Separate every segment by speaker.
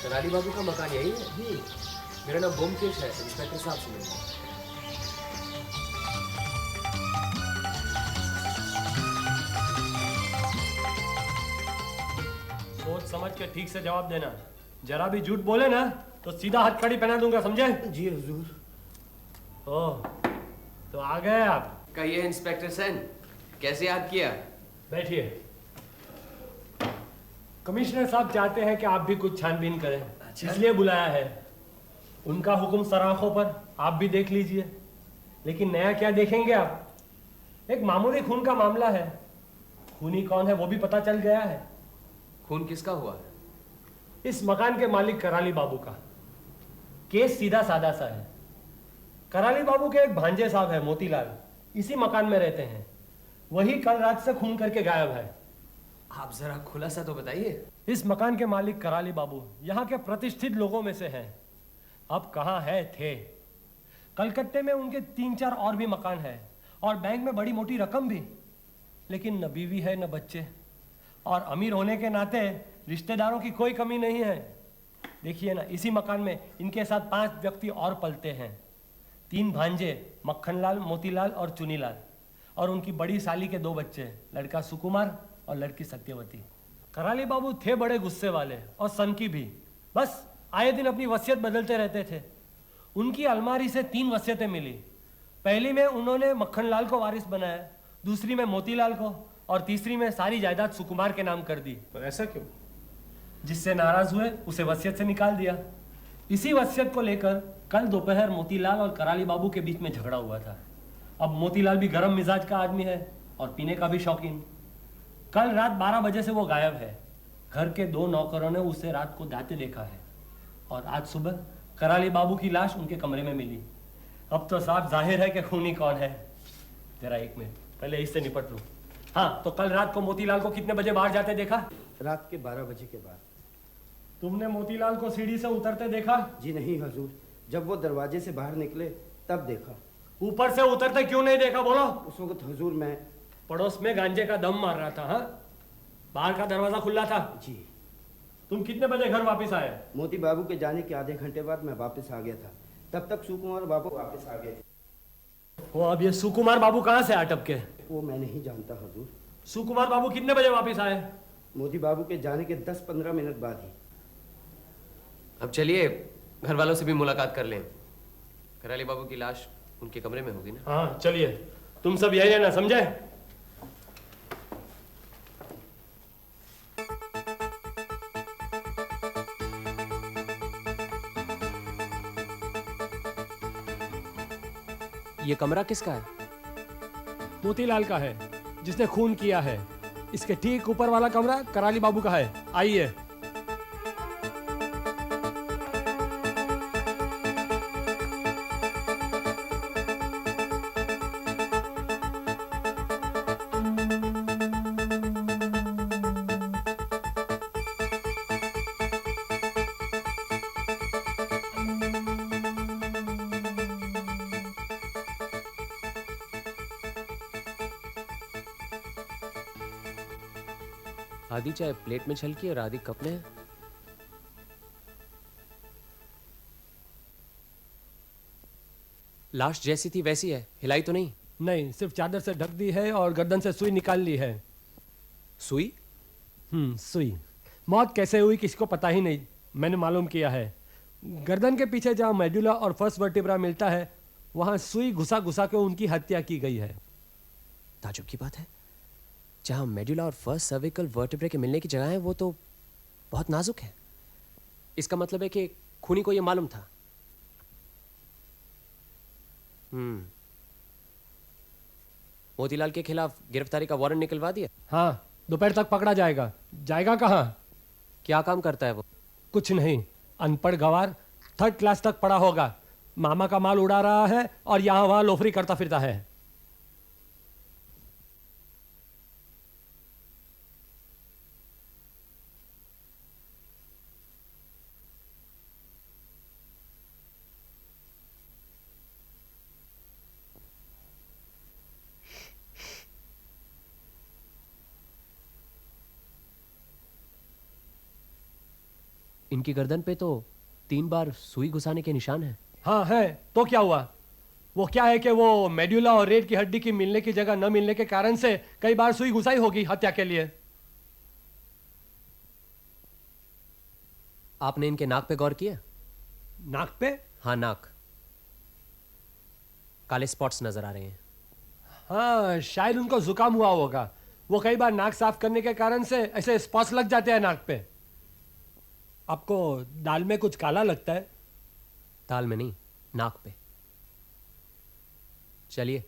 Speaker 1: कराली बाबू का मकान यही है? जी। मेरा नाम ब्योमकेश है, इंस्पेक्टर साहब से मिलना।
Speaker 2: सोच समझ के ठीक से जवाब देना। जरा भी झूठ बोले ना तो सीधा हथकड़ी पहना दूंगा, समझे?
Speaker 3: जी हुजूर।
Speaker 2: ओह, तो आ गए आप।
Speaker 1: कहिए इंस्पेक्टर सेन, कैसे याद किया?
Speaker 2: बैठिए। कमिश्नर साहब चाहते हैं कि आप भी कुछ छानबीन करें, इसलिए बुलाया है। उनका हुक्म सराखों पर, आप भी देख लीजिए। लेकिन नया क्या देखेंगे आप? एक मामूली खून का मामला है। खूनी कौन है वो भी पता चल गया है।
Speaker 1: खून किसका हुआ है?
Speaker 2: इस मकान के मालिक कराली बाबू का। केस सीधा साधा सा है। कराली बाबू के एक भांजे साहब है मोतीलाल, इसी मकान में रहते हैं। वही कल रात से खून करके गायब है।
Speaker 1: आप जरा खुलासा तो बताइए।
Speaker 2: इस मकान के मालिक कराली बाबू यहाँ के प्रतिष्ठित लोगों में से हैं। अब कहाँ है थे। कलकत्ते में उनके 3-4 और भी मकान हैं और बैंक में बड़ी मोटी रकम भी। लेकिन न बीवी है न बच्चे, और अमीर होने के नाते रिश्तेदारों की कोई कमी नहीं है। देखिए ना, इसी मकान में इनके साथ 5 व्यक्ति और पलते हैं। 3 भांजे, मक्खनलाल, मोतीलाल और चुनीलाल, और उनकी बड़ी साली के 2 बच्चे, लड़का सुकुमार और लड़की सत्यवती। कराली बाबू थे बड़े गुस्से वाले और सनकी भी। बस आए दिन अपनी वसीयत बदलते रहते थे। उनकी अलमारी से 3 वसीयतें मिली। पहली में उन्होंने मक्खनलाल को वारिस बनाया, दूसरी में मोतीलाल को, और तीसरी में सारी जायदाद सुकुमार के नाम कर दी।
Speaker 3: पर ऐसा क्यों?
Speaker 2: जिससे नाराज हुए उसे वसीयत से निकाल दिया। इसी वसीयत को लेकर कल दोपहर मोतीलाल और कराली बाबू के बीच में झगड़ा हुआ था। अब मोतीलाल भी गरम मिजाज का आदमी है और पीने का भी शौकीन। कल रात 12 बजे से वो गायब है। घर के 2 नौकरों ने उसे रात को दाते देखा है, और आज सुबह कराली बाबू की लाश उनके कमरे में मिली। अब तो साफ जाहिर है कि खूनी कौन है। जरा 1 मिनट, पहले इससे निपट लूं। हाँ, तो कल रात को मोतीलाल को कितने बजे बाहर जाते देखा?
Speaker 3: रात के 12 बजे के बाद।
Speaker 2: तुमने मोतीलाल को सीढ़ी से उतरते देखा?
Speaker 3: जी नहीं हुजूर, जब वो दरवाजे से बाहर निकले तब देखा।
Speaker 2: ऊपर से उतरते क्यों नहीं देखा, बोलो?
Speaker 3: उस वक्त हुजूर मैं
Speaker 2: पड़ोस में गांजे का दम मार रहा था। हाँ, बाहर का दरवाजा खुला था।
Speaker 3: जी।
Speaker 2: तुम कितने बजे घर वापस आए?
Speaker 3: मोती बाबू के जाने के आधे घंटे बाद मैं वापस आ गया था। तब तक सुकुमार बाबू वापस आ गए।
Speaker 2: वो अब ये सुकुमार बाबू कहाँ से आटप के?
Speaker 3: वो मैं नहीं जानता हुजूर।
Speaker 2: सुकुमार बाबू कितने बजे वापस आए?
Speaker 3: मोती बाबू के जाने के 10-15 मिनट बाद ही।
Speaker 1: अब चलिए घर वालों से भी मुलाकात कर लें। कराली बाबू की लाश उनके कमरे में होगी ना?
Speaker 2: हाँ चलिए, तुम सब यही रहना, समझे?
Speaker 1: ये कमरा किसका है?
Speaker 2: मोतीलाल का है, जिसने खून किया है। इसके ठीक ऊपर वाला कमरा कराली बाबू का है। आइए।
Speaker 1: आधी चाय प्लेट में छलकी और आधी कप में। लाश जैसी थी वैसी है, हिलाई तो नहीं?
Speaker 2: नहीं, सिर्फ चादर से ढक दी है और गर्दन से सुई निकाल ली है।
Speaker 1: सुई?
Speaker 2: सुई। मौत कैसे हुई किसी को पता ही नहीं। मैंने मालूम किया है। गर्दन के पीछे जहाँ मेडुला और फर्स्ट वर्टिब्रा मिलता है, वहाँ सुई घुसा घुसा के उनकी हत्या की गई है।
Speaker 1: ताजुब की बात है, जहाँ मेडुला और फर्स्ट सर्विकल वर्टिब्रा के मिलने की जगह है वो तो बहुत नाजुक है। इसका मतलब है कि खूनी को यह मालूम था। मोतीलाल के खिलाफ गिरफ्तारी का वारंट निकलवा दिया?
Speaker 2: हाँ, दोपहर तक पकड़ा जाएगा। जाएगा कहाँ?
Speaker 1: क्या काम करता है वो?
Speaker 2: कुछ नहीं, अनपढ़ गवार, 3rd क्लास तक पढ़ा होगा। मामा का माल उड़ा रहा है और यहाँ वहाँ लोफरी करता फिरता है।
Speaker 1: इनकी गर्दन पे तो 3 बार सुई घुसाने के निशान हैं।
Speaker 2: हाँ है, तो क्या हुआ? वो क्या है कि वो मेड्यूला और रीढ़ की हड्डी की मिलने की जगह न मिलने के कारण से कई बार सुई घुसाई होगी हत्या के लिए।
Speaker 1: आपने इनके नाक पे गौर किया?
Speaker 2: नाक पे?
Speaker 1: हाँ, नाक। काले स्पॉट्स नजर आ रहे हैं।
Speaker 2: हाँ, शायद उनको जुकाम हुआ होगा। वो कई बार नाक साफ करने के कारण से ऐसे स्पॉट्स लग जाते हैं नाक पे। आपको दाल में कुछ काला लगता है?
Speaker 1: दाल में नहीं, नाक पे। चलिए।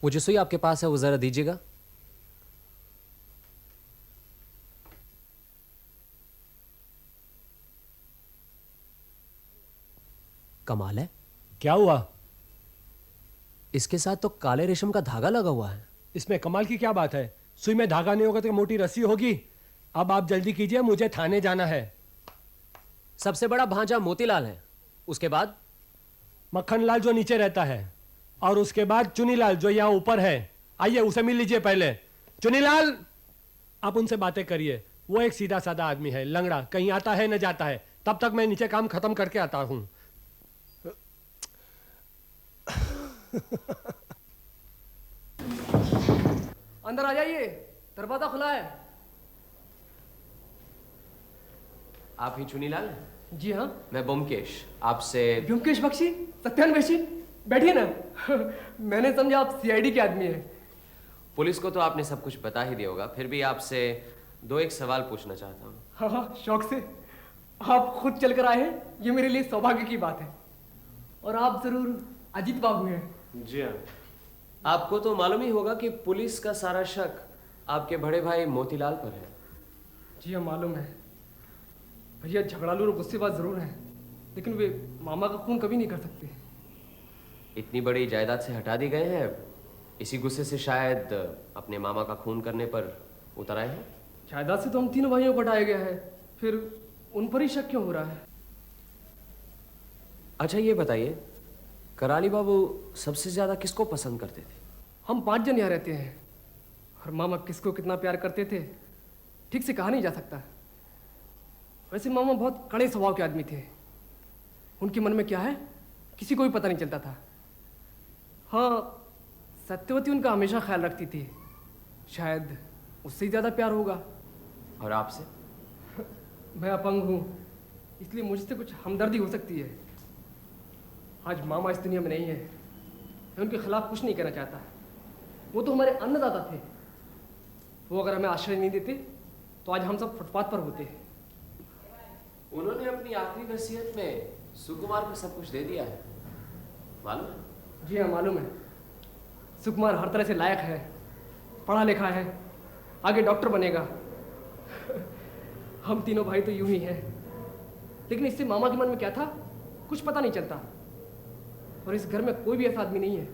Speaker 1: वो जो सुई आपके पास है वो जरा दीजिएगा। कमाल है।
Speaker 2: क्या हुआ?
Speaker 1: इसके साथ तो काले रेशम का धागा लगा हुआ है।
Speaker 2: इसमें कमाल की क्या बात है? सुई में धागा नहीं होगा तो मोटी रस्सी होगी। अब आप जल्दी कीजिए, मुझे थाने जाना है।
Speaker 1: सबसे बड़ा भांजा मोतीलाल है, उसके बाद
Speaker 2: मक्खनलाल जो नीचे रहता है, और उसके बाद चुनीलाल जो यहाँ ऊपर है। आइए उसे मिल लीजिए पहले। चुनीलाल, आप उनसे बातें करिए। वो एक सीधा साधा आदमी है, लंगड़ा, कहीं आता है न जाता है। तब तक मैं नीचे काम खत्म करके आता हूं।
Speaker 4: अंदर आ जाइए, दरवाजा खुला है।
Speaker 1: आप ही चुनीलाल?
Speaker 4: जी हाँ,
Speaker 1: मैं ब्योमकेश, आपसे
Speaker 4: ब्योमकेश बख्शी, सत्यान बख्शी, बैठिए ना। मैंने समझा आप सीआईडी के आदमी हैं।
Speaker 1: पुलिस को तो आपने सब कुछ बता ही दिया होगा, फिर भी आपसे 2-1 सवाल पूछना चाहता हूँ।
Speaker 4: हाँ हाँ, शौक से। आप खुद चलकर आए हैं, ये मेरे लिए सौभाग्य की बात है। और आप जरूर अजीत बाबू हैं।
Speaker 1: जी हाँ। आपको तो मालूम ही होगा कि पुलिस का सारा शक आपके बड़े भाई मोतीलाल पर है।
Speaker 4: जी हाँ, मालूम है। भैया झगड़ालू और गुस्सेबाज जरूर हैं, लेकिन वे मामा का खून कभी नहीं कर सकते।
Speaker 1: इतनी बड़ी जायदाद से हटा दी गए हैं, इसी गुस्से से शायद अपने मामा का खून करने पर उतर आए हैं।
Speaker 4: जायदाद से तो हम तीनों भाइयों को हटाया गया है, फिर उन पर ही शक क्यों हो रहा है?
Speaker 1: अच्छा ये बताइए, कराली बाबू सबसे ज्यादा किसको पसंद करते थे?
Speaker 4: हम 5 जन यहाँ रहते हैं, और मामा किसको कितना प्यार करते थे ठीक से कहा नहीं जा सकता। वैसे मामा बहुत कड़े स्वभाव के आदमी थे। उनके मन में क्या है किसी को भी पता नहीं चलता था। हाँ, सत्यवती उनका हमेशा ख्याल रखती थी, शायद उससे ही ज़्यादा प्यार होगा।
Speaker 1: और आपसे?
Speaker 4: मैं अपंग हूँ, इसलिए मुझसे कुछ हमदर्दी हो सकती है। आज मामा इस दुनिया में नहीं है, मैं उनके खिलाफ कुछ नहीं कहना चाहता। वो तो हमारे अन्नदाता थे। वो अगर हमें आश्रय नहीं देते तो आज हम सब फुटपाथ पर होते।
Speaker 1: उन्होंने अपनी आखिरी वसीयत में सुकुमार को सब कुछ दे दिया है, मालूम है?
Speaker 4: जी हाँ, मालूम है। सुकुमार हर तरह से लायक है, पढ़ा लिखा है, आगे डॉक्टर बनेगा। हम तीनों भाई तो यूं ही हैं, लेकिन इससे मामा के मन में क्या था कुछ पता नहीं चलता। और इस घर में कोई भी ऐसा आदमी नहीं है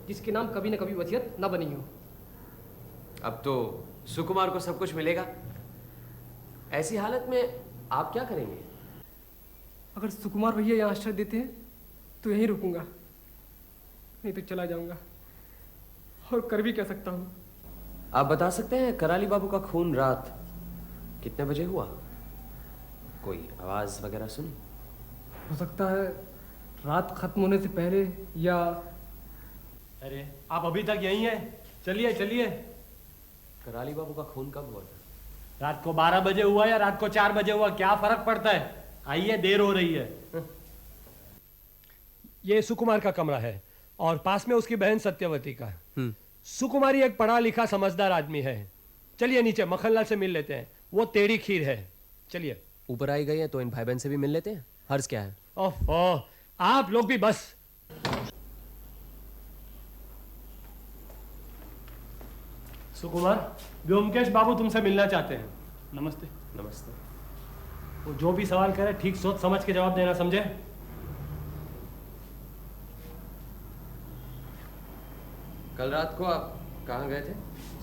Speaker 4: जिसके नाम कभी न कभी वसीयत न बनी हो।
Speaker 1: अब तो सुकुमार को सब कुछ मिलेगा। ऐसी हालत में आप क्या करेंगे?
Speaker 4: अगर सुकुमार भैया यहाँ आश्रय देते हैं तो यहीं रुकूंगा, नहीं तो चला जाऊंगा। और कर भी कह सकता हूँ।
Speaker 1: आप बता सकते हैं कराली बाबू का खून रात कितने बजे हुआ? कोई आवाज वगैरह सुनी?
Speaker 4: हो सकता है रात खत्म होने से पहले, या
Speaker 2: अरे आप अभी तक यहीं हैं? चलिए चलिए।
Speaker 1: कराली बाबू का खून कब हुआ था?
Speaker 2: रात को 12 बजे हुआ या रात को 4 बजे हुआ, क्या फर्क पड़ता है? आइए, देर हो रही है। ये सुकुमार का कमरा है और पास में उसकी बहन सत्यवती का। सुकुमारी एक पढ़ा लिखा समझदार आदमी है। चलिए नीचे मक्खनलाल से मिल लेते हैं, वो टेढ़ी खीर है। चलिए।
Speaker 1: ऊपर आई गई है तो इन भाई बहन से भी मिल लेते हैं, हर्ज क्या है?
Speaker 2: ओह, आप लोग भी बस। सुकुमार, व्योमकेश बाबू तुमसे मिलना चाहते हैं।
Speaker 5: नमस्ते।
Speaker 1: नमस्ते।
Speaker 2: वो जो भी सवाल करे ठीक सोच समझ के जवाब देना, समझे?
Speaker 1: कल रात को आप कहाँ गए थे?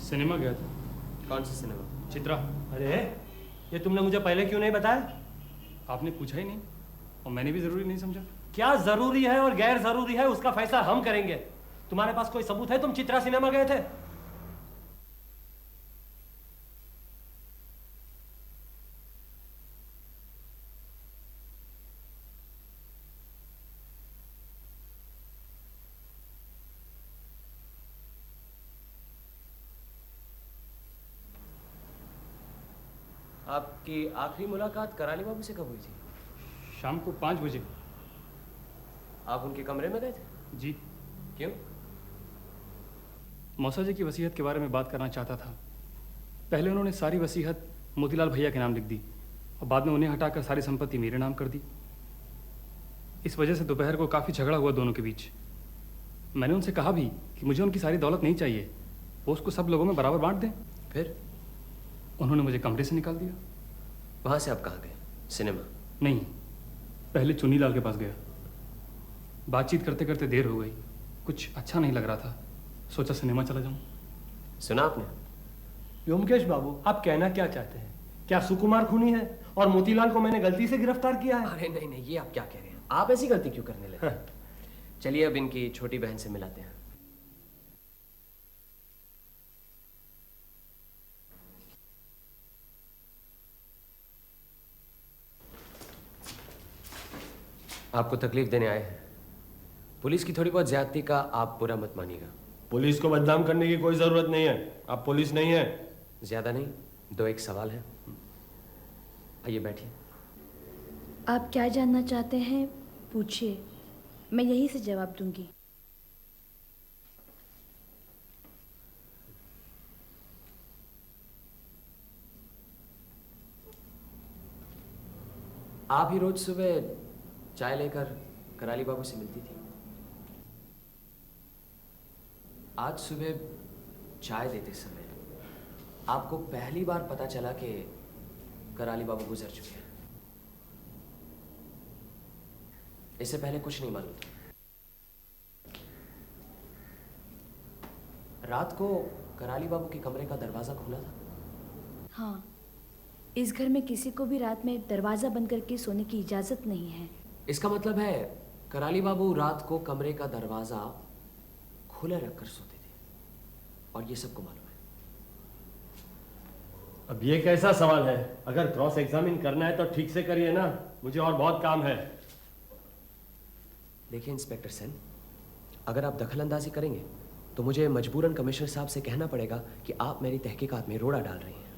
Speaker 5: सिनेमा गया था।
Speaker 1: कौन सा सिनेमा?
Speaker 5: चित्रा।
Speaker 2: अरे ये तुमने मुझे पहले क्यों नहीं बताया?
Speaker 5: आपने पूछा ही नहीं और मैंने भी ज़रूरी नहीं समझा।
Speaker 2: क्या जरूरी है और गैर जरूरी है उसका फैसला हम करेंगे। तुम्हारे पास कोई सबूत है तुम चित्रा सिनेमा गए थे?
Speaker 1: आपकी आखिरी मुलाकात कराली बाबू से कब हुई थी?
Speaker 5: शाम को 5 बजे।
Speaker 1: आप उनके कमरे में गए थे?
Speaker 5: जी।
Speaker 1: क्यों?
Speaker 5: मौसा जी की वसीयत के बारे में बात करना चाहता था। पहले उन्होंने सारी वसीयत मोतीलाल भैया के नाम लिख दी और बाद में उन्हें हटाकर सारी संपत्ति मेरे नाम कर दी। इस वजह से दोपहर को काफ़ी झगड़ा हुआ दोनों के बीच। मैंने उनसे कहा भी कि मुझे उनकी सारी दौलत नहीं चाहिए, वो उसको सब लोगों में बराबर बांट दें।
Speaker 1: फिर?
Speaker 5: उन्होंने मुझे कमरे से निकाल दिया।
Speaker 1: वहाँ से आप कहाँ गए? सिनेमा?
Speaker 5: नहीं, पहले चुन्नीलाल के पास गया। बातचीत करते करते देर हो गई, कुछ अच्छा नहीं लग रहा था, सोचा सिनेमा चला जाऊं।
Speaker 1: सुना आपने?
Speaker 2: व्योमकेश बाबू, आप कहना क्या चाहते हैं? क्या सुकुमार खूनी है और मोतीलाल को मैंने गलती से गिरफ्तार किया है?
Speaker 1: अरे नहीं नहीं, ये आप क्या कह रहे हैं? आप ऐसी गलती क्यों करने लगे? चलिए अब इनकी छोटी बहन से मिलाते हैं। आपको तकलीफ देने आए हैं। पुलिस की थोड़ी बहुत ज्यादती का आप बुरा मत मानिएगा।
Speaker 2: पुलिस को बदनाम करने की कोई जरूरत नहीं है, आप पुलिस नहीं है।
Speaker 1: ज्यादा नहीं, दो एक सवाल है। आइए बैठिए।
Speaker 6: आप क्या जानना चाहते हैं पूछिए, मैं यही से जवाब दूंगी।
Speaker 1: आप ही रोज सुबह चाय लेकर कराली बाबू से मिलती थी। आज सुबह चाय देते समय आपको पहली बार पता चला कि कराली बाबू गुजर चुके हैं। इससे पहले कुछ नहीं मालूम था। रात को कराली बाबू के कमरे का दरवाजा खुला था?
Speaker 6: हाँ, इस घर में किसी को भी रात में दरवाज़ा बंद करके सोने की इजाज़त नहीं है।
Speaker 1: इसका मतलब है कराली बाबू रात को कमरे का दरवाजा खुला रखकर सोते थे और ये सबको मालूम है।
Speaker 2: अब ये कैसा सवाल है? अगर क्रॉस एग्जामिन करना है तो ठीक से करिए ना, मुझे और बहुत काम है।
Speaker 1: देखिए इंस्पेक्टर सेन, अगर आप दखलंदाजी करेंगे तो मुझे मजबूरन कमिश्नर साहब से कहना पड़ेगा कि आप मेरी तहकीकात में रोड़ा डाल रही हैं।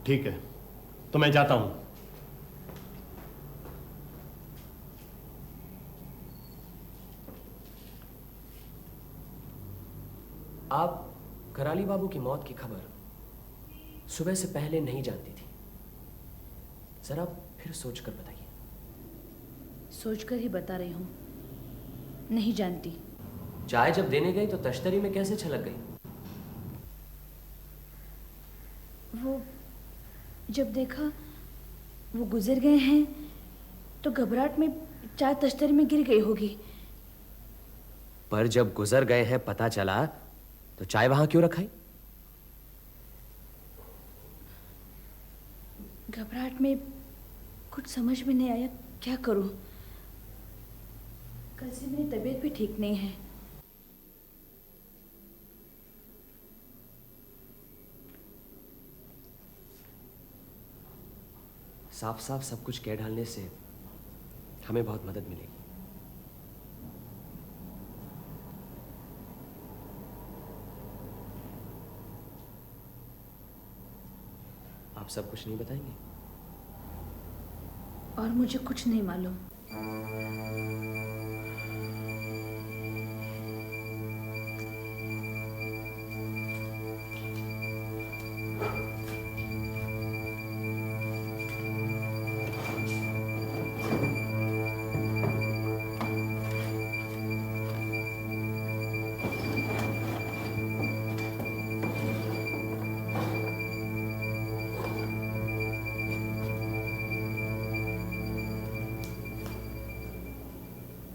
Speaker 2: ठीक है, तो मैं जाता हूं।
Speaker 1: आप कराली बाबू की मौत की खबर सुबह से पहले नहीं जानती थी। जरा फिर सोचकर बताइए।
Speaker 6: सोचकर ही बता रही हूँ, नहीं जानती।
Speaker 1: चाय जब देने गई तो तश्तरी में कैसे छलक गई?
Speaker 6: वो जब देखा वो गुजर गए हैं तो घबराहट में चाय तश्तरी में गिर गई होगी।
Speaker 1: पर जब गुजर गए हैं पता चला तो चाय वहां क्यों रखाई?
Speaker 6: घबराहट में कुछ समझ में नहीं आया, क्या करूं। कल से मेरी तबीयत भी ठीक नहीं है।
Speaker 1: साफ साफ सब कुछ कह डालने से हमें बहुत मदद मिलेगी। आप सब कुछ नहीं बताएंगे?
Speaker 6: और मुझे कुछ नहीं मालूम।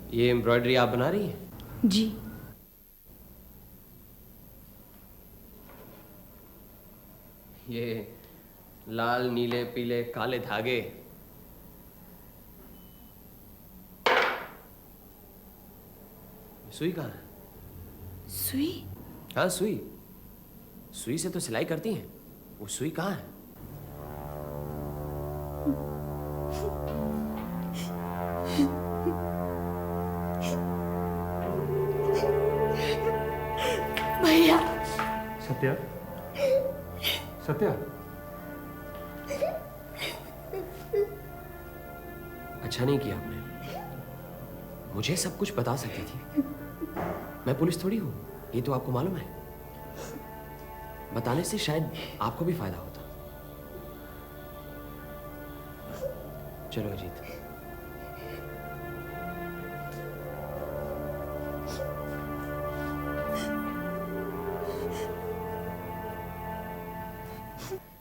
Speaker 1: ये एम्ब्रॉयडरी आप बना रही हैं?
Speaker 6: जी।
Speaker 1: ये लाल नीले पीले काले धागे सुई कहाँ है?
Speaker 6: सुई?
Speaker 1: हाँ सुई। सुई से तो सिलाई करती हैं। वो सुई कहाँ है?
Speaker 6: भैया।
Speaker 5: सत्या, सत्या,
Speaker 1: अच्छा नहीं किया आपने। मुझे सब कुछ बता सकती थी। मैं पुलिस थोड़ी हूं, ये तो आपको मालूम है। बताने से शायद आपको भी फायदा होता। चलो अजीत।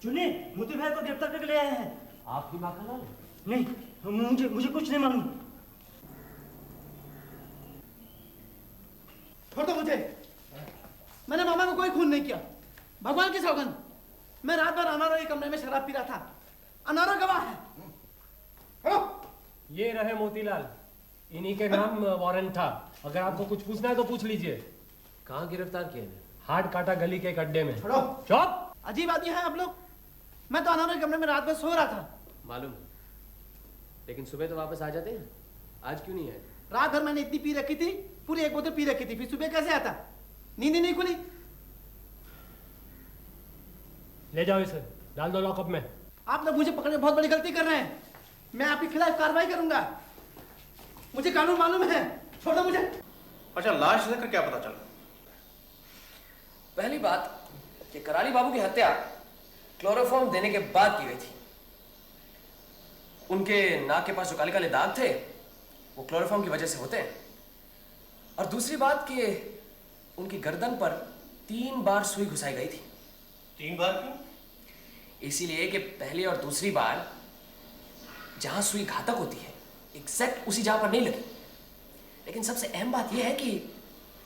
Speaker 7: चुन्नी, मोती भाई को गिरफ्तार करके ले आए हैं।
Speaker 1: आपकी माँ का नाम है?
Speaker 7: नहीं, मुझे कुछ नहीं मालूम।
Speaker 8: छोड़ दो मुझे। मैंने मामा को कोई खून नहीं किया। भगवान की सौगंध। मैं रात भर अनारो के कमरे में शराब पी रहा था। अनारो गवाह है। हेलो।
Speaker 2: ये रहे मोतीलाल, इन्हीं के नाम वारंट था। अगर आपको कुछ पूछना है तो पूछ लीजिए।
Speaker 1: कहाँ गिरफ्तार किए हैं?
Speaker 2: हाट काटा गली के एक अड्डे में।
Speaker 8: छोड़ो।
Speaker 2: चुप।
Speaker 8: अजीब आदमी है आप लोग। मैं तो अनारो के कमरे में रात भर सो रहा था।
Speaker 1: मालूम, लेकिन सुबह तो वापस आ जाते हैं। आज क्यों नहीं आए?
Speaker 8: रात भर मैंने इतनी पी रखी थी, पूरी एक बोतल पी रखी थी, फिर सुबह कैसे आता? नींद ही नहीं खुली।
Speaker 2: ले जाओ इसे, डाल दो लॉकअप में।
Speaker 8: आप लोग मुझे पकड़ने बहुत बड़ी गलती कर रहे हैं। मैं आपके खिलाफ कार्रवाई करूंगा। मुझे कानून मालूम है। छोड़ दो मुझे।
Speaker 9: अच्छा, लाश लेकर क्या पता चला?
Speaker 1: पहली बात कि कराली बाबू की हत्या क्लोरोफॉर्म देने के बाद की गई थी। उनके नाक के पास जो काले काले दाग थे वो क्लोरोफॉर्म की वजह से होते हैं। और दूसरी बात कि उनकी गर्दन पर 3 बार सुई घुसाई गई थी।
Speaker 9: 3 बार क्यों?
Speaker 1: इसीलिए कि पहली और दूसरी बार जहां सुई घातक होती है एग्जैक्ट उसी जगह पर नहीं लगी। लेकिन सबसे अहम बात यह है कि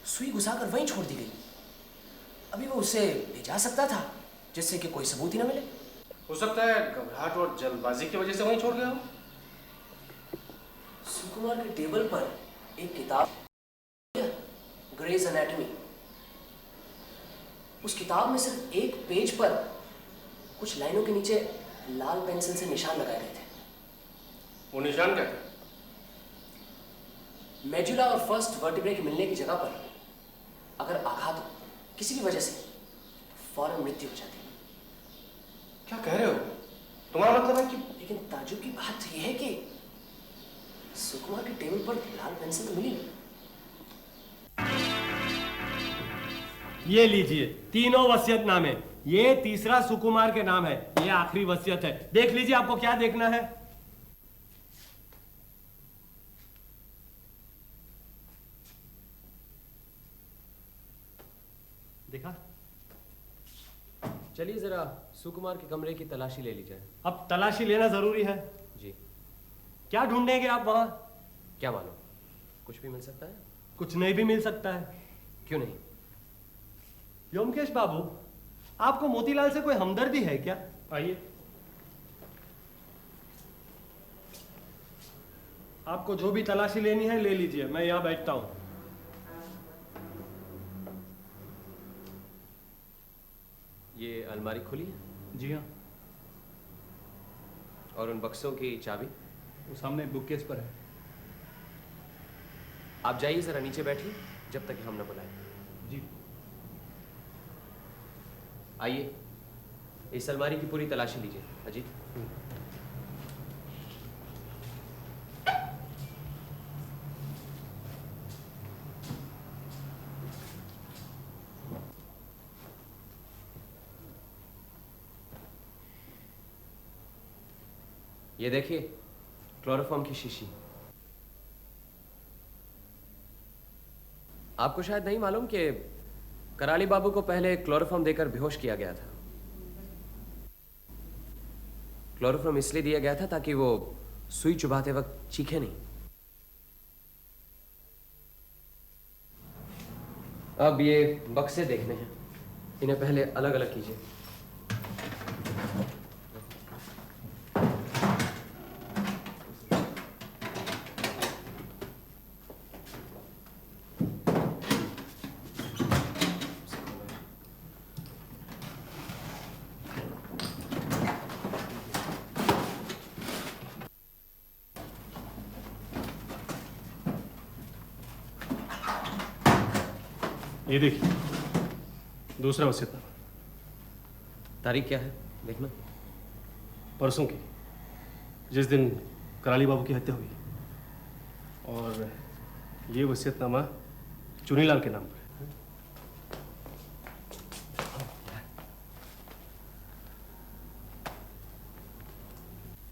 Speaker 1: सुई घुसाकर वहीं छोड़ दी गई। अभी वो उसे ले जा सकता था जिससे कि कोई सबूत ही ना मिले।
Speaker 9: हो सकता है घबराहट और जल्दबाजी की वजह से वहीं छोड़ गया हो।
Speaker 1: सुकुमार के टेबल पर एक किताब, ग्रेज एनाटॉमी। उस किताब में सिर्फ एक पेज पर कुछ लाइनों के नीचे लाल पेंसिल से निशान लगाए गए थे।
Speaker 9: वो निशान क्या थे?
Speaker 1: मेडुला और फर्स्ट वर्टिब्रे के मिलने की जगह पर अगर आघात हो किसी भी वजह से, फौरन मृत्यु हो जाती है।
Speaker 9: क्या कह रहे हो? तुम्हारा मतलब है कि...
Speaker 1: लेकिन ताजुब की बात यह है कि सुकुमार के टेबल पर लाल पेंसिल तो मिली नहीं।
Speaker 2: ये लीजिए, तीनों वसीयतनामे। ये तीसरा सुकुमार के नाम है, ये आखिरी वसीयत है। देख लीजिए आपको क्या देखना है। देखा?
Speaker 1: चलिए जरा सुकुमार के कमरे की तलाशी ले ली जाए।
Speaker 2: अब तलाशी लेना जरूरी है।
Speaker 1: जी।
Speaker 2: क्या ढूंढेंगे आप वहां?
Speaker 1: क्या मानो, कुछ भी मिल सकता है?
Speaker 2: कुछ नहीं भी मिल सकता है।
Speaker 1: क्यों नहीं?
Speaker 2: योमकेश बाबू, आपको मोतीलाल से कोई हमदर्दी है क्या?
Speaker 5: आइए।
Speaker 2: आपको जो भी तलाशी लेनी है ले लीजिए, मैं यहां बैठता हूं।
Speaker 1: ये अलमारी खुली है
Speaker 5: जी हाँ,
Speaker 1: और उन बक्सों की चाबी?
Speaker 5: वो सामने बुक केस पर है।
Speaker 1: आप जाइए जरा नीचे बैठिए जब तक कि हम न बुलाएं।
Speaker 5: जी।
Speaker 1: आइए, इस अलमारी की पूरी तलाशी लीजिए अजीत। ये देखिए, क्लोरोफॉर्म की शीशी। आपको शायद नहीं मालूम कि कराली बाबू को पहले क्लोरोफॉर्म देकर बेहोश किया गया था। क्लोरोफॉर्म इसलिए दिया गया था ताकि वो सुई चुभाते वक्त चीखे नहीं। अब ये बक्से देखने हैं, इन्हें पहले अलग अलग कीजिए।
Speaker 9: ये देखिए, दूसरा वसीयतनामा।
Speaker 10: तारीख क्या है देखना।
Speaker 9: परसों की, जिस दिन कराली बाबू की हत्या हुई। और ये वसीयतनामा चुनीलाल के नाम पर है।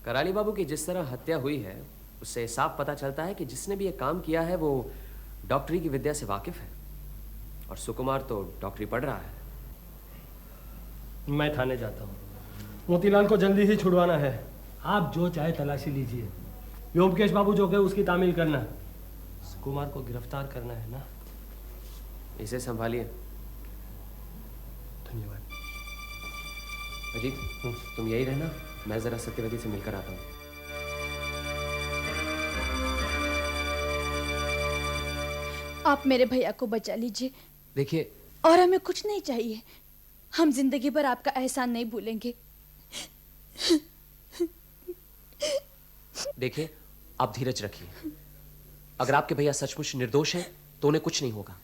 Speaker 1: कराली बाबू की जिस तरह हत्या हुई है उससे साफ पता चलता है कि जिसने भी ये काम किया है वो डॉक्टरी की विद्या से वाकिफ है, और सुकुमार तो डॉक्टरी पढ़ रहा है।
Speaker 2: मैं थाने जाता हूँ। मोतीलाल को जल्दी ही छुड़वाना है। आप जो चाहे तलाशी लीजिए। योमकेश बाबू जो कहे उसकी तामील करना। सुकुमार को गिरफ्तार करना है ना।
Speaker 1: इसे संभालिए।
Speaker 2: धन्यवाद।
Speaker 1: अजीत, तुम यही रहना, मैं जरा सत्यवती से मिलकर आता हूँ।
Speaker 6: आप मेरे भैया को बचा लीजिए।
Speaker 1: देखिए,
Speaker 6: और हमें कुछ नहीं चाहिए। हम जिंदगी भर आपका एहसान नहीं भूलेंगे।
Speaker 1: देखिए, आप धीरज रखिए। अगर आपके भैया सचमुच निर्दोष हैं तो उन्हें कुछ नहीं होगा।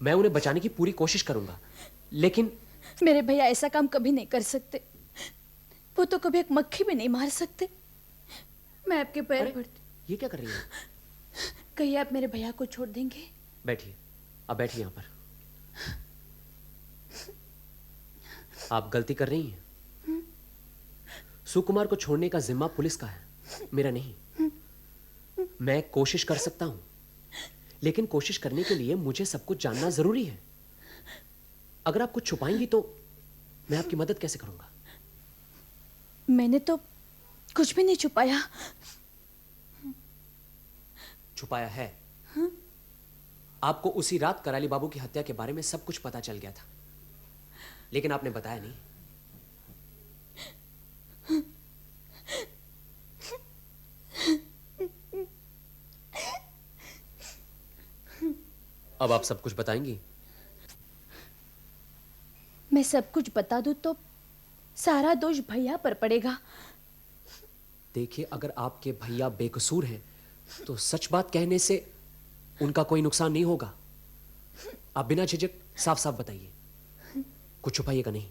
Speaker 1: मैं उन्हें बचाने की पूरी कोशिश करूंगा, लेकिन
Speaker 6: मेरे भैया ऐसा काम कभी नहीं कर सकते। वो तो कभी एक मक्खी भी नहीं मार सकते। मैं आपके पैर पड़ती।
Speaker 1: ये क्या कर रही है?
Speaker 6: कहिए आप मेरे भैया को छोड़ देंगे?
Speaker 1: बैठिए, अब बैठिए यहाँ पर। आप गलती कर रही हैं। सुकुमार को छोड़ने का जिम्मा पुलिस का है, मेरा नहीं। मैं कोशिश कर सकता हूं, लेकिन कोशिश करने के लिए मुझे सब कुछ जानना जरूरी है। अगर आप कुछ छुपाएंगी तो मैं आपकी मदद कैसे करूंगा?
Speaker 6: मैंने तो कुछ भी नहीं छुपाया।
Speaker 1: छुपाया है। आपको उसी रात कराली बाबू की हत्या के बारे में सब कुछ पता चल गया था, लेकिन आपने बताया नहीं। अब आप सब कुछ बताएंगी?
Speaker 6: मैं सब कुछ बता दूं तो सारा दोष भैया पर पड़ेगा।
Speaker 1: देखिए, अगर आपके भैया बेकसूर हैं तो सच बात कहने से उनका कोई नुकसान नहीं होगा। आप बिना झिझक साफ साफ बताइए, कुछ छुपाइएगा नहीं।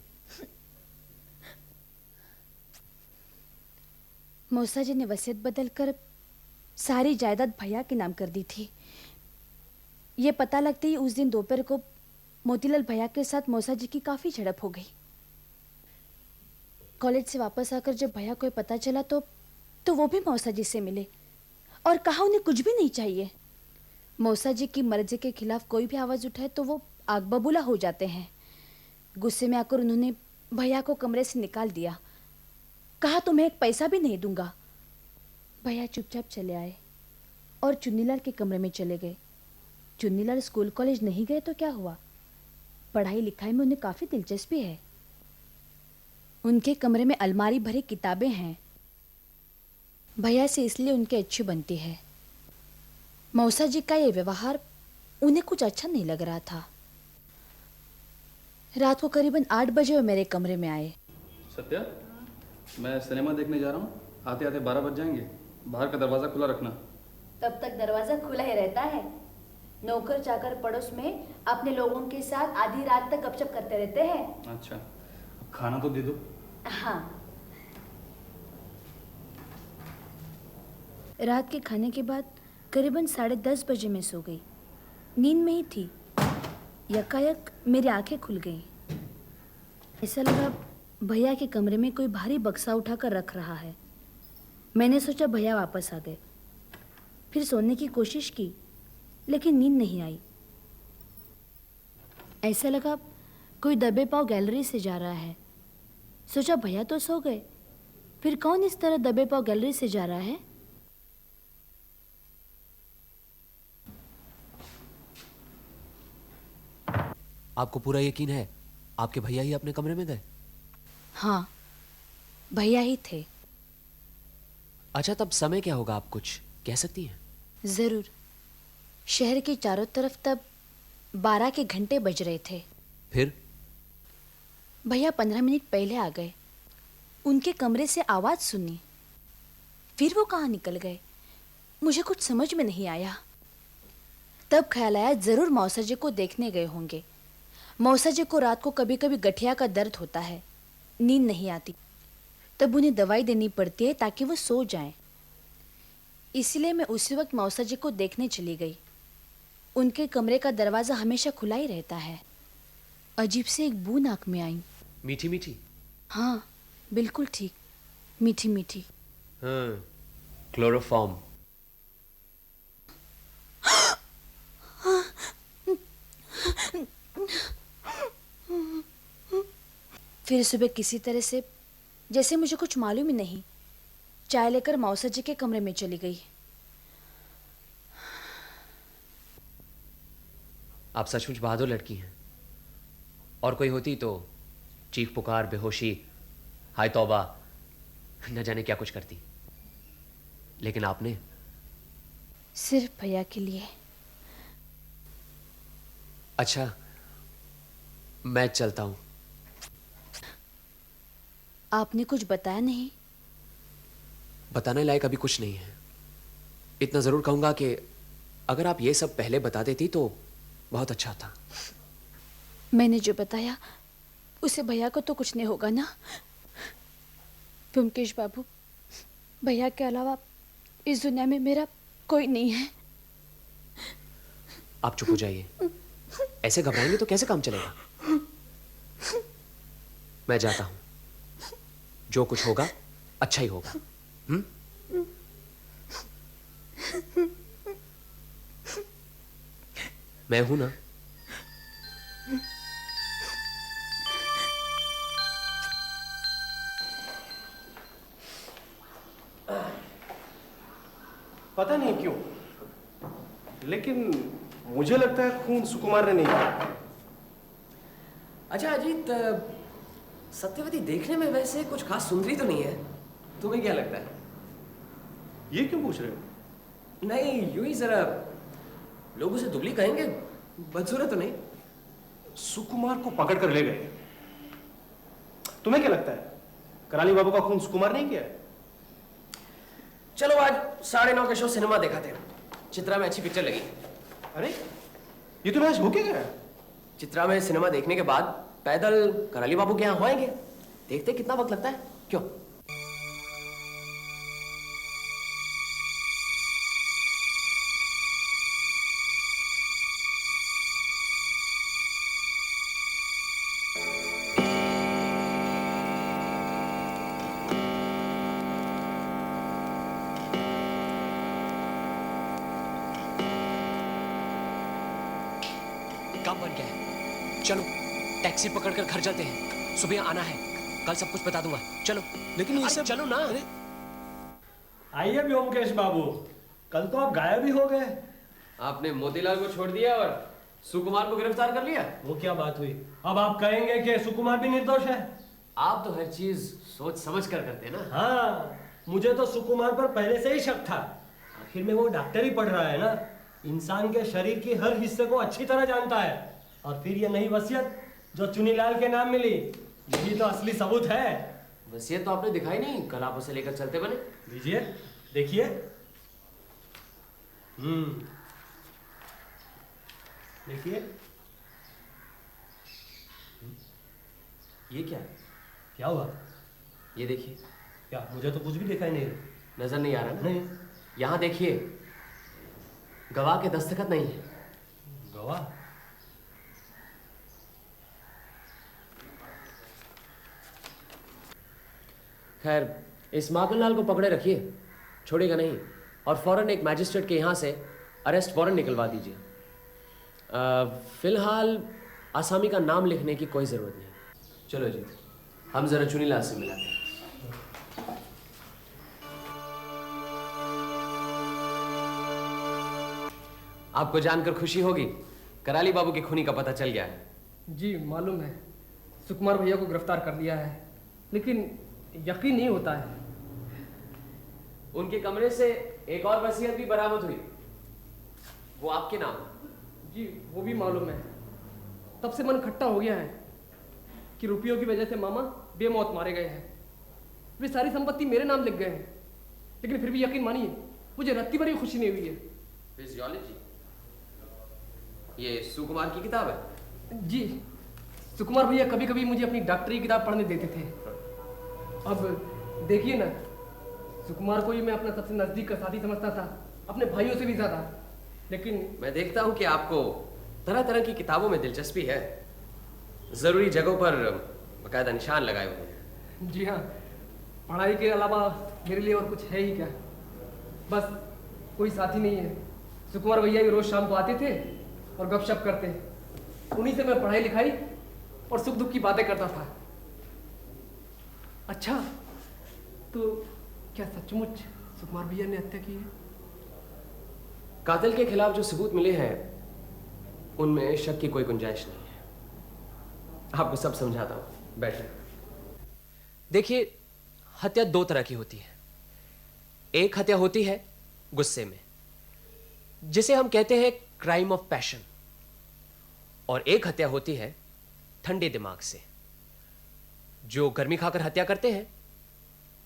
Speaker 6: मौसा जी ने वसीयत बदलकर सारी जायदाद भैया के नाम कर दी थी। ये पता लगते ही उस दिन दोपहर को मोतीलाल भैया के साथ मौसा जी की काफी झड़प हो गई। कॉलेज से वापस आकर जब भैया को पता चला तो वो भी मौसा जी से मिले और कहा उन्हें कुछ भी नहीं चाहिए। मौसा जी की मर्जी के खिलाफ कोई भी आवाज उठाए तो वो आग बबूला हो जाते हैं। गुस्से में आकर उन्होंने भैया को कमरे से निकाल दिया। कहा तुम्हें एक पैसा भी नहीं दूंगा। भैया चुपचाप चले आए और चुन्नीलाल के कमरे में चले गए। चुन्नीलाल स्कूल कॉलेज नहीं गए तो क्या हुआ? पढ़ाई लिखाई में उन्हें काफी दिलचस्पी है। उनके कमरे में अलमारी भरी किताबें हैं। भैया से इसलिए उनकी अच्छी बनती है। मौसा जी का ये व्यवहार उन्हें कुछ अच्छा नहीं लग रहा था। रात को करीबन 8 बजे वो मेरे कमरे में आए।
Speaker 5: सत्या, मैं सिनेमा देखने जा रहा हूँ। आते आते 12 बज जाएंगे। बाहर का दरवाज़ा खुला रखना।
Speaker 6: तब तक दरवाजा खुला ही रहता है। नौकर चाकर पड़ोस में अपने लोगों के साथ आधी रात तक गपशप करते रहते हैं।
Speaker 5: अच्छा, अब खाना तो दे दो।
Speaker 6: हाँ। रात के खाने के बाद करीबन 10:30 बजे मैं सो गई। नींद में ही थी। यकायक मेरी आंखें खुल गईं। ऐसा लगा भैया के कमरे में कोई भारी बक्सा उठाकर रख रहा है। मैंने सोचा भैया वापस आ गए। फिर सोने की कोशिश की, लेकिन नींद नहीं आई। ऐसा लगा कोई दबे पांव गैलरी से जा रहा है। सोचा भैया तो सो गए, फिर कौन इस तरह दबे पांव गैलरी से जा रहा है?
Speaker 1: आपको पूरा यकीन है आपके भैया ही अपने कमरे में गए?
Speaker 6: हाँ, भैया ही थे।
Speaker 1: अच्छा, तब समय क्या होगा, आप कुछ कह सकती हैं?
Speaker 6: जरूर। शहर के चारों तरफ तब 12 के घंटे बज रहे थे।
Speaker 1: फिर
Speaker 6: भैया 15 मिनट पहले आ गए। उनके कमरे से आवाज सुनी, फिर वो कहाँ निकल गए, मुझे कुछ समझ में नहीं आया। तब ख्याल आया जरूर मौसा जी को देखने गए होंगे। मौसा जी को रात को कभी कभी गठिया का दर्द होता है, नींद नहीं आती, तब उन्हें दवाई देनी पड़ती है ताकि वो सो जाएं। इसलिए मैं उसी वक्त मौसा जी को देखने चली गई। उनके कमरे का दरवाजा हमेशा खुला ही रहता है। अजीब से एक बू नाक में आई।
Speaker 1: मीठी मीठी?
Speaker 6: हाँ बिल्कुल ठीक, मीठी मीठी।
Speaker 1: हाँ, क्लोरोफॉर्म।
Speaker 6: फिर सुबह किसी तरह से, जैसे मुझे कुछ मालूम ही नहीं, चाय लेकर मौसा जी के कमरे में चली गई।
Speaker 1: आप सचमुच बहादुर लड़की हैं। और कोई होती तो चीख पुकार, बेहोशी, हाय तौबा, न जाने क्या कुछ करती। लेकिन आपने
Speaker 6: सिर्फ भैया के लिए।
Speaker 1: अच्छा, मैं चलता हूं।
Speaker 6: आपने कुछ बताया नहीं?
Speaker 1: बताने लायक अभी कुछ नहीं है। इतना जरूर कहूंगा कि अगर आप ये सब पहले बता देती तो बहुत अच्छा था।
Speaker 6: मैंने जो बताया उसे भैया को तो कुछ नहीं होगा ना? ब्योमकेश बाबू, भैया के अलावा इस दुनिया में मेरा कोई नहीं है।
Speaker 1: आप चुप हो जाइए। ऐसे घबराएंगे तो कैसे काम चलेगा? मैं जाता हूं। जो कुछ होगा अच्छा ही होगा। मैं हूं ना।
Speaker 9: पता नहीं क्यों, लेकिन मुझे लगता है खून सुकुमार ने नहीं किया।
Speaker 1: अच्छा अजीत, सत्यवती देखने में वैसे कुछ खास सुंदरी तो नहीं है, तुम्हें क्या लगता है?
Speaker 9: ये क्यों पूछ रहे हो?
Speaker 1: नहीं, यूं ही जरा लोग उसे दुबली कहेंगे, बदसूरत तो नहीं।
Speaker 9: सुकुमार को पकड़ कर ले गए। तुम्हें क्या लगता है कराली बाबू का खून सुकुमार नहीं किया है?
Speaker 1: चलो आज 9:30 के शो सिनेमा देखा थे। चित्रा में अच्छी पिक्चर लगी।
Speaker 9: अरे ये तो मैच होके गया।
Speaker 1: चित्रा में सिनेमा देखने के बाद पैदल कराली बाबू के यहाँ होएंगे। देखते कितना वक्त लगता है। क्यों? काम बन गया है। चलो टैक्सी पकड़कर घर चलते हैं। सुबह आना है, कल सब कुछ बता दूंगा। चलो।
Speaker 2: लेकिन ये सब
Speaker 1: चलो ना।
Speaker 2: आइए ब्योमकेश बाबू, कल तो आप गायब ही हो गए।
Speaker 1: आपने मोतीलाल को छोड़ दिया और सुकुमार को गिरफ्तार कर लिया।
Speaker 2: वो क्या बात हुई? अब आप कहेंगे कि सुकुमार भी निर्दोष है?
Speaker 1: आप तो हर चीज सोच समझ कर करते हैं ना।
Speaker 2: हाँ, मुझे तो सुकुमार पर पहले से ही शक था। आखिर में वो डॉक्टर ही पढ़ रहा है ना, इंसान के शरीर के हर हिस्से को अच्छी तरह जानता है। और फिर ये नई वसीयत जो चुनीलाल के नाम मिली, यही तो असली सबूत है।
Speaker 1: वसीयत तो आपने दिखाई नहीं, कल आप उसे लेकर चलते बने।
Speaker 2: लीजिए देखिए। देखिए।
Speaker 1: ये क्या?
Speaker 2: क्या हुआ?
Speaker 1: ये देखिए।
Speaker 2: क्या? मुझे तो कुछ भी दिखाई नहीं।
Speaker 1: नजर नहीं आ रहा ना?
Speaker 2: नहीं।
Speaker 1: यहाँ देखिए, गवाह के दस्तखत नहीं है।
Speaker 2: गवाह?
Speaker 1: खैर, इस माखनलाल को पकड़े रखिए, छोड़ेगा नहीं। और फौरन एक मैजिस्ट्रेट के यहाँ से अरेस्ट वारंट निकलवा दीजिए। फिलहाल आसामी का नाम लिखने की कोई ज़रूरत नहीं। चलो जी, हम ज़रा चुनीलाल से मिलाते हैं। आपको जानकर खुशी होगी, कराली बाबू के खूनी का पता चल गया है।
Speaker 4: जी मालूम है, सुकुमार भैया को गिरफ्तार कर लिया है, लेकिन यकीन नहीं होता है।
Speaker 1: उनके कमरे से एक और वसीयत भी बरामद हुई, वो आपके नाम।
Speaker 4: जी वो भी मालूम है। तब से मन खट्टा हो गया है कि रुपयों की वजह से मामा बेमौत मारे गए हैं। वे सारी संपत्ति मेरे नाम लिख गए हैं, लेकिन फिर भी यकीन मानिए मुझे रत्ती भर भी खुशी नहीं हुई है।
Speaker 1: फिजियोलॉजी ये सुकुमार की किताब है?
Speaker 4: जी, सुकुमार भैया कभी कभी मुझे अपनी डॉक्टरी की किताब पढ़ने देते थे। अब देखिए ना, सुकुमार को ही मैं अपना सबसे नजदीक का साथी समझता था, अपने भाइयों से भी ज्यादा। लेकिन
Speaker 1: मैं देखता हूँ कि आपको तरह तरह की किताबों में दिलचस्पी है, जरूरी जगहों पर बकायदा निशान लगाए हुए हैं।
Speaker 4: जी हाँ, पढ़ाई के अलावा मेरे लिए और कुछ है ही क्या। बस कोई साथी नहीं है। सुकुमार भैया भी रोज शाम को आते थे और गपशप करते, उन्हीं से मैं पढ़ाई लिखाई और सुख दुख की बातें करता था। अच्छा, तो क्या सचमुच सुकुमार भैया ने हत्या की है?
Speaker 1: कातिल के खिलाफ जो सबूत मिले हैं उनमें शक की कोई गुंजाइश नहीं है। आपको सब समझाता हूं, बैठे। देखिए, हत्या दो तरह की होती है। एक हत्या होती है गुस्से में, जिसे हम कहते हैं क्राइम ऑफ पैशन, और एक हत्या होती है ठंडे दिमाग से। जो गर्मी खाकर हत्या करते हैं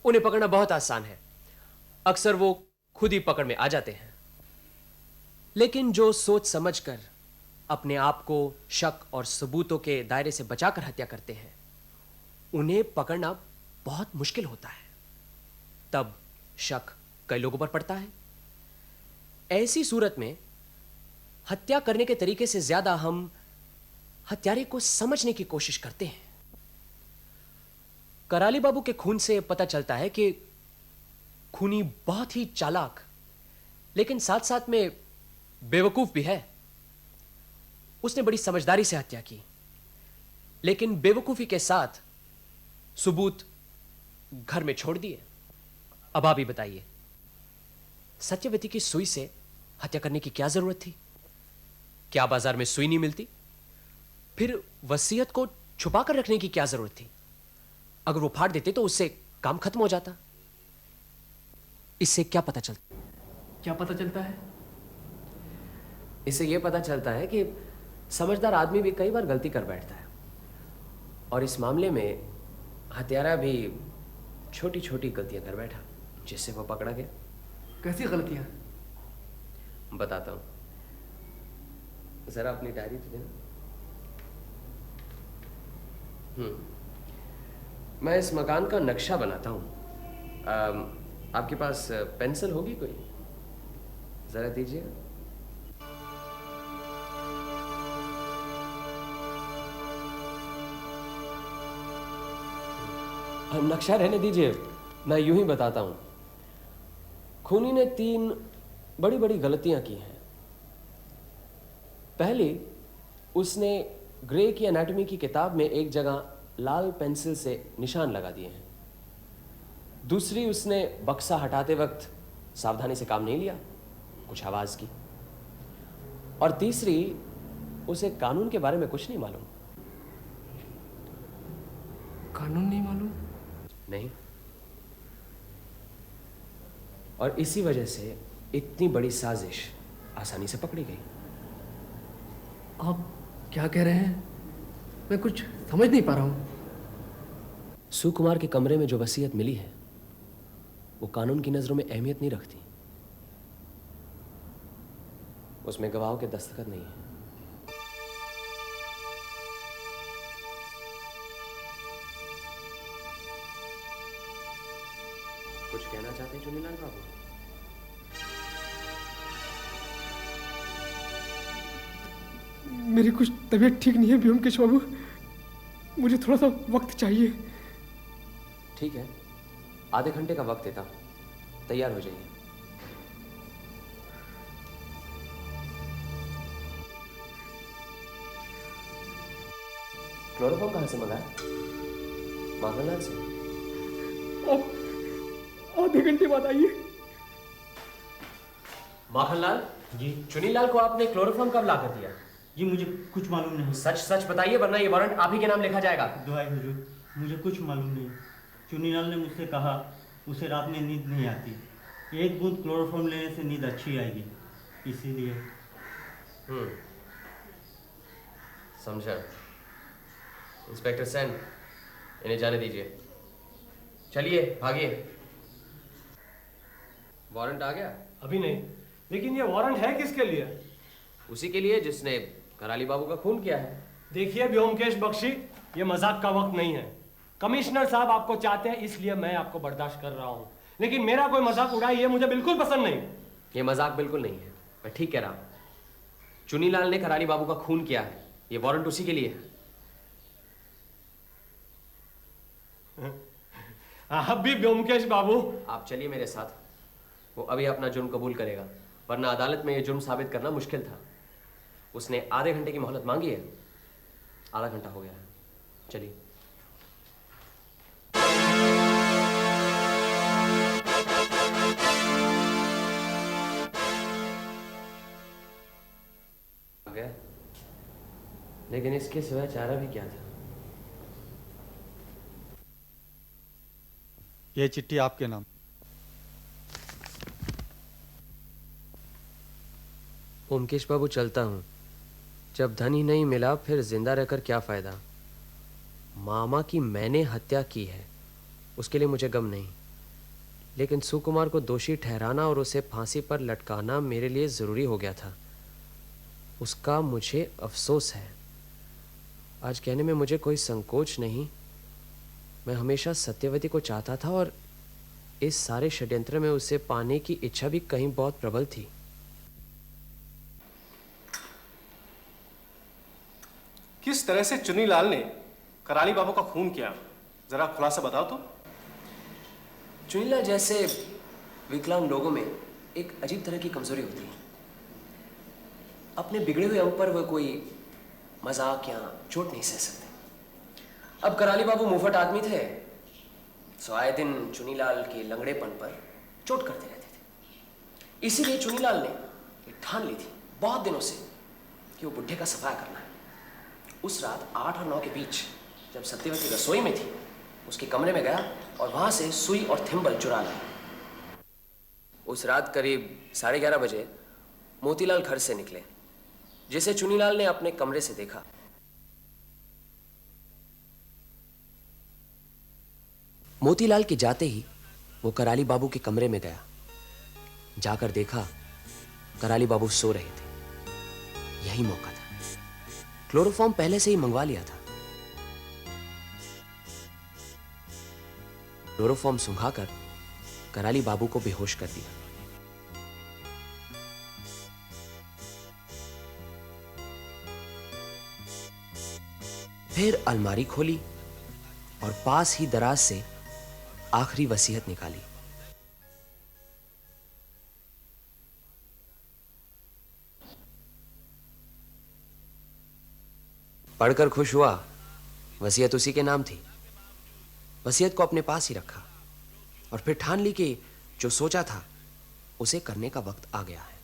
Speaker 1: उन्हें पकड़ना बहुत आसान है, अक्सर वो खुद ही पकड़ में आ जाते हैं। लेकिन जो सोच समझकर अपने आप को शक और सबूतों के दायरे से बचाकर हत्या करते हैं, उन्हें पकड़ना बहुत मुश्किल होता है। तब शक कई लोगों पर पड़ता है। ऐसी सूरत में हत्या करने के तरीके से ज्यादा हम हत्यारे को समझने की कोशिश करते हैं। कराली बाबू के खून से पता चलता है कि खूनी बहुत ही चालाक, लेकिन साथ साथ में बेवकूफ भी है। उसने बड़ी समझदारी से हत्या की, लेकिन बेवकूफी के साथ सबूत घर में छोड़ दिए। अब आप ही बताइए, सत्यवती की सुई से हत्या करने की क्या जरूरत थी? क्या बाजार में सुई नहीं मिलती? फिर वसीयत को छुपा कर रखने की क्या जरूरत थी? अगर वो फाड़ देते तो उससे काम खत्म हो जाता। इससे क्या पता चलता?
Speaker 4: क्या पता चलता है?
Speaker 1: इससे यह पता चलता है कि समझदार आदमी भी कई बार गलती कर बैठता है, और इस मामले में हत्यारा भी छोटी छोटी गलतियां कर बैठा, जिससे वो पकड़ा गया।
Speaker 4: कैसी गलतियां?
Speaker 1: बताता हूं, जरा अपनी डायरी तो देना। मैं इस मकान का नक्शा बनाता हूं। आपके पास पेंसिल होगी कोई? जरा दीजिए। नक्शा रहने दीजिए, मैं यूं ही बताता हूं। खूनी ने 3 बड़ी बड़ी गलतियां की हैं। पहली, उसने ग्रे की एनाटॉमी की किताब में एक जगह लाल पेंसिल से निशान लगा दिए हैं। दूसरी, उसने बक्सा हटाते वक्त सावधानी से काम नहीं लिया, कुछ आवाज की। और तीसरी, उसे कानून के बारे में कुछ नहीं मालूम।
Speaker 4: कानून नहीं मालूम?
Speaker 1: नहीं। और इसी वजह से इतनी बड़ी साजिश आसानी से पकड़ी गई।
Speaker 4: आप क्या कह रहे हैं? मैं कुछ समझ नहीं पा रहा हूं।
Speaker 1: सुकुमार के कमरे में जो वसीयत मिली है वो कानून की नजरों में अहमियत नहीं रखती। उसमें गवाहों के दस्तखत नहीं है। कुछ कहना चाहते हैं चुनीलाल बाबू?
Speaker 4: मेरी कुछ तबीयत ठीक नहीं है ब्योमकेश बाबू, मुझे थोड़ा सा वक्त चाहिए।
Speaker 1: ठीक है, आधे घंटे का वक्त देता हूं, तैयार हो जाइए। क्लोरोफॉर्म कहां से मंगाया? माखनलाल से।
Speaker 4: आधे घंटे बाद आइए।
Speaker 1: माखनलाल
Speaker 7: जी
Speaker 1: चुनीलाल को आपने क्लोरोफॉर्म कब ला कर दिया?
Speaker 7: जी मुझे कुछ मालूम नहीं।
Speaker 1: सच सच बताइए, वरना ये वारंट आप ही के नाम लिखा जाएगा।
Speaker 7: दुआई हुजूर, मुझे कुछ मालूम नहीं। चुनीलाल ने मुझसे कहा उसे रात में नींद नहीं आती, 1 बूंद क्लोरोफॉर्म लेने से नींद अच्छी आएगी, इसीलिए।
Speaker 1: समझा। इंस्पेक्टर सेन, इन्हें जाने दीजिए। चलिए भागिए। वारंट आ गया?
Speaker 2: अभी नहीं, लेकिन ये वारंट है किसके लिए?
Speaker 1: उसी के लिए जिसने
Speaker 10: कराली बाबू का खून किया है।
Speaker 2: देखिए व्योमकेश बख्शी, ये मजाक का वक्त नहीं है। कमिश्नर साहब आपको चाहते हैं, इसलिए मैं आपको बर्दाश्त कर रहा हूं, लेकिन मेरा कोई मजाक उड़ाए ये मुझे बिल्कुल पसंद नहीं।
Speaker 10: ये मजाक बिल्कुल नहीं है, मैं ठीक कह रहा हूं। चुनीलाल ने कराली बाबू का खून किया है, ये वारंट उसी के लिए है।
Speaker 2: आप भी व्योमकेश बाबू।
Speaker 10: आप चलिए मेरे साथ, वो अभी अपना जुर्म कबूल करेगा, वरना अदालत में ये जुर्म साबित करना मुश्किल था। उसने आधे घंटे की मोहलत मांगी है, आधा घंटा हो गया है। चलिए। आ गया, लेकिन इसके सिवा चारा भी क्या था?
Speaker 11: यह चिट्ठी आपके नाम।
Speaker 10: ओमकेश बाबू, चलता हूं। जब धन ही नहीं मिला फिर जिंदा रहकर क्या फायदा। मामा की मैंने हत्या की है, उसके लिए मुझे गम नहीं, लेकिन सुकुमार को दोषी ठहराना और उसे फांसी पर लटकाना मेरे लिए जरूरी हो गया था। उसका मुझे अफसोस है। आज कहने में मुझे कोई संकोच नहीं। मैं हमेशा सत्यवती को चाहता था और इस सारे षड्यंत्र में उसे पाने की इच्छा भी कहीं बहुत प्रबल थी।
Speaker 9: किस तरह से चुनीलाल ने कराली बाबू का खून किया, जरा खुलासा बताओ तो।
Speaker 1: चुनीलाल जैसे विकलांग लोगों में एक अजीब तरह की कमजोरी होती है। अपने बिगड़े हुए अंग पर वह कोई मजाक या चोट नहीं सह सकते। अब कराली बाबू मुफट आदमी थे, सो आए दिन चुनीलाल के लंगड़ेपन पर चोट करते रहते थे। इसीलिए चुनीलाल ने एक ठान ली थी बहुत दिनों से कि वो बुढ़े का सफाया करना है। उस रात 8 और 9 के बीच जब सत्यवती रसोई में थी, उसके कमरे में गया और वहां से सुई और थिम्बल चुरा लाया। उस रात करीब 11:30 बजे मोतीलाल घर से निकले, जिसे चुनीलाल ने अपने कमरे से देखा। मोतीलाल के जाते ही वो कराली बाबू के कमरे में गया। जाकर देखा कराली बाबू सो रहे थे। यही मौका था। क्लोरोफॉर्म पहले से ही मंगवा लिया था। क्लोरोफॉर्म सुंघाकर कराली बाबू को बेहोश कर दिया। फिर अलमारी खोली और पास ही दराज से आखिरी वसीयत निकाली। पढ़कर खुश हुआ। वसीयत उसी के नाम थी। वसीयत को अपने पास ही रखा और फिर ठान ली कि जो सोचा था उसे करने का वक्त आ गया है।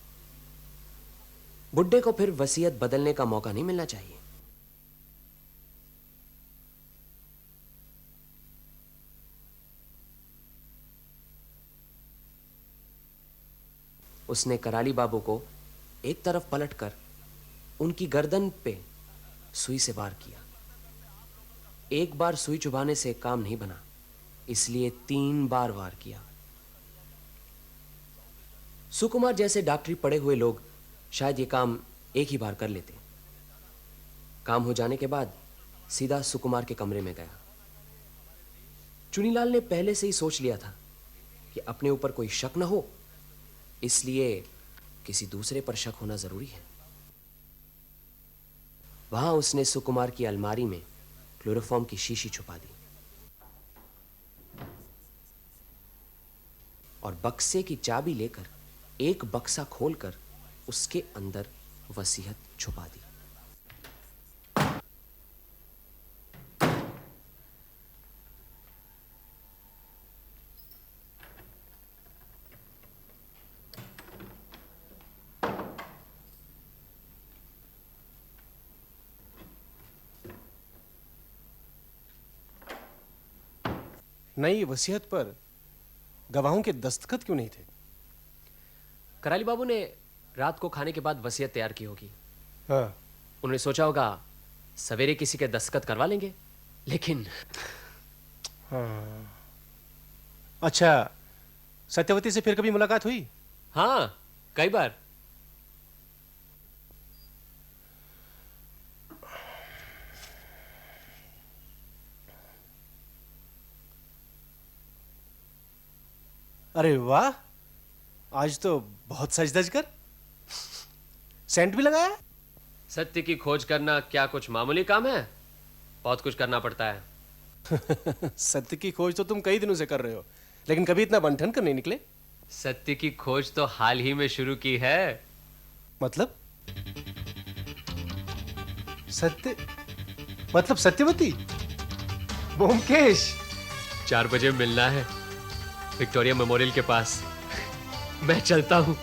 Speaker 1: बुड्ढे को फिर वसीयत बदलने का मौका नहीं मिलना चाहिए। उसने कराली बाबू को एक तरफ पलटकर उनकी गर्दन पे सुई से वार किया। एक बार सुई चुभाने से काम नहीं बना, इसलिए 3 बार वार किया। सुकुमार जैसे डॉक्टरी पढ़े हुए लोग शायद ये काम एक ही बार कर लेते। काम हो जाने के बाद सीधा सुकुमार के कमरे में गया। चुनीलाल ने पहले से ही सोच लिया था कि अपने ऊपर कोई शक न हो, इसलिए किसी दूसरे पर शक होना जरूरी है। वहां उसने सुकुमार की अलमारी में क्लोरोफॉर्म की शीशी छुपा दी और बक्से की चाबी लेकर एक बक्सा खोलकर उसके अंदर वसीयत छुपा दी।
Speaker 9: नई वसीयत पर गवाहों के दस्तखत क्यों नहीं थे?
Speaker 10: कराली बाबू ने रात को खाने के बाद वसीयत तैयार की होगी।
Speaker 9: हाँ।
Speaker 10: उन्होंने सोचा होगा सवेरे किसी के दस्तखत करवा लेंगे, लेकिन
Speaker 9: हाँ। अच्छा, सत्यवती से फिर कभी मुलाकात हुई?
Speaker 10: हाँ, कई बार।
Speaker 9: अरे वाह, आज तो बहुत सज धज कर। सेंट भी लगाया?
Speaker 10: सत्य की खोज करना क्या कुछ मामूली काम है? बहुत कुछ करना पड़ता है।
Speaker 9: सत्य की खोज तो तुम कई दिनों से कर रहे हो, लेकिन कभी इतना बन-ठन कर नहीं निकले।
Speaker 10: सत्य की खोज तो हाल ही में शुरू की है।
Speaker 9: मतलब? सत्य मतलब सत्यवती? ब्योमकेश,
Speaker 10: 4 बजे मिलना है विक्टोरिया मेमोरियल के पास। मैं चलता हूँ।